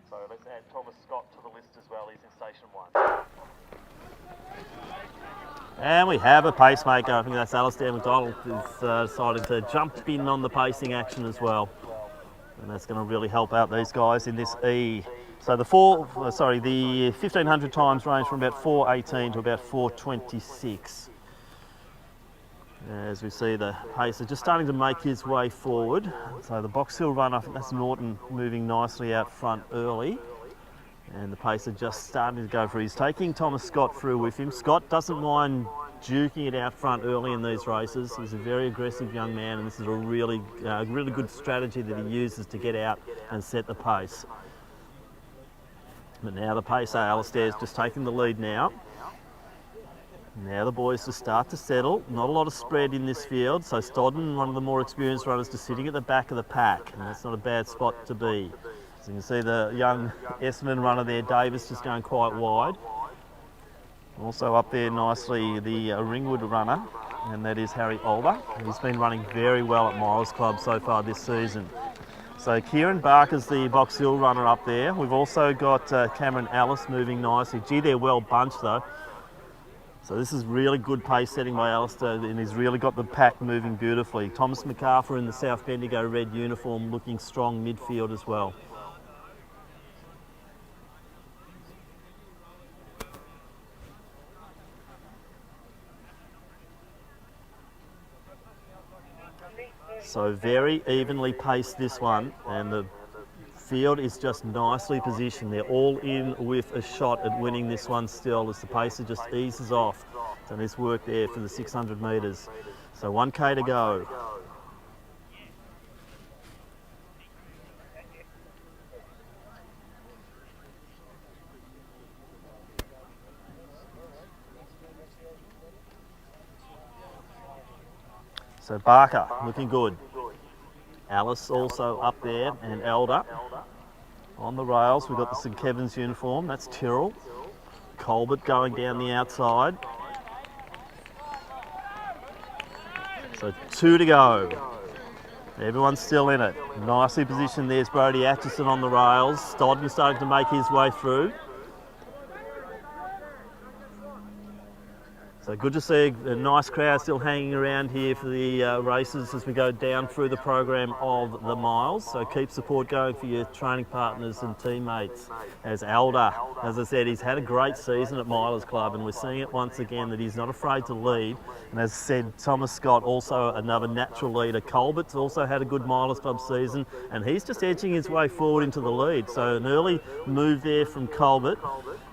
So let's add Thomas Scott to the list as well. He's in station 1. And we have a pacemaker. I think that's Alistair McDonald is deciding to jump in on the pacing action as well. And that's going to really help out these guys in this E. So the 1500 times range from about 418 to about 426. As we see the pacer just starting to make his way forward. So the Box Hill runner, I think that's Norton moving nicely out front early. And the pacer just starting to go through. He's taking Thomas Scott through with him. Scott doesn't mind duking it out front early in these races. He's a very aggressive young man, and this is a really good strategy that he uses to get out and set the pace. But now the pacer, Alistair's just taking the lead now. Now the boys just start to settle. Not a lot of spread in this field, so Stodden, one of the more experienced runners, just sitting at the back of the pack, and that's not a bad spot to be. So you can see the young Essendon runner there, Davis, just going quite wide. Also up there nicely the Ringwood runner, and that is Harry Older. He's been running very well at Miles Club so far this season. So Kieran Barker's the Box Hill runner up there. We've also got Cameron Ellis moving nicely. Gee, they're well bunched though. So this is really good pace setting by Alistair, and he's really got the pack moving beautifully. Thomas MacArthur in the South Bendigo red uniform looking strong midfield as well. So very evenly paced this one, and the field is just nicely positioned. They're all in with a shot at winning this one still as the pacer just eases off. So there's work there for the 600 metres. So 1k to go. So Barker looking good. Alice also up there, and Elder. On the rails, we've got the St Kevin's uniform, that's Tyrrell. Colbert going down the outside. So 2 to go. Everyone's still in it. Nicely positioned, there's Brodie Atchison on the rails. Stodden starting to make his way through. So good to see a nice crowd still hanging around here for the races as we go down through the program of the miles. So keep support going for your training partners and teammates. As Elder, as I said, he's had a great season at Milers Club, and we're seeing it once again that he's not afraid to lead. And as I said, Thomas Scott, also another natural leader. Colbert's also had a good Milers Club season, and he's just edging his way forward into the lead. So an early move there from Colbert,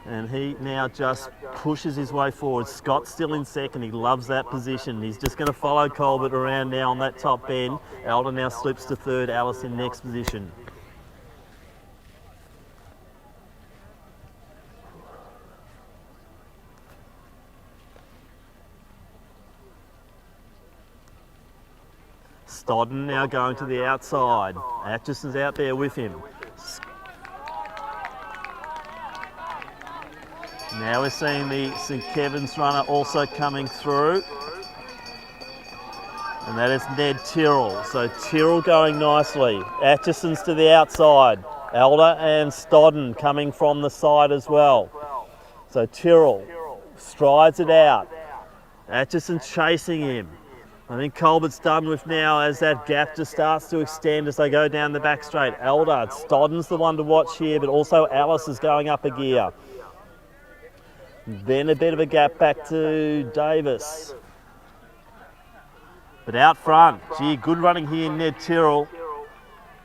and he now just pushes his way forward. Scott's still in second. He loves that position. He's just going to follow Colbert around now on that top bend. Elder now slips to third. Alice in next position. Stodden now going to the outside. Atchison's out there with him. Now we're seeing the St Kevin's runner also coming through, and that is Ned Tyrrell. So Tyrrell going nicely. Atchison's to the outside. Elder and Stodden coming from the side as well. So Tyrrell strides it out. Atchison chasing him. I think Colbert's done with now as that gap just starts to extend as they go down the back straight. Elder, Stodden's the one to watch here, but also Alice is going up a gear. Then a bit of a gap back to Davis. But out front, gee, good running here, Ned Tyrrell.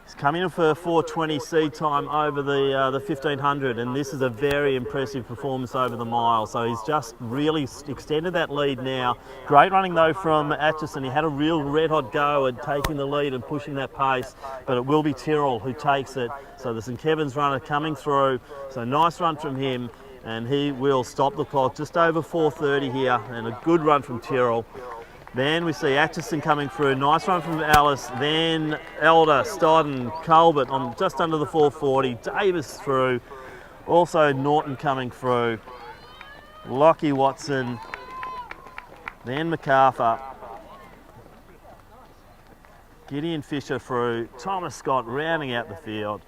He's coming in for a 4:20 seed time over the 1500, and this is a very impressive performance over the mile. So he's just really extended that lead now. Great running though from Atchison. He had a real red hot go at taking the lead and pushing that pace, but it will be Tyrrell who takes it. So the St Kevin's runner coming through. So nice run from him, and he will stop the clock just over 4:30 here, and a good run from Tyrrell. Then we see Atchison coming through, nice run from Alice, then Elder, Stodden, Colbert on just under the 4:40, Davis through, also Norton coming through, Lockie Watson, then MacArthur, Gideon Fisher through, Thomas Scott rounding out the field.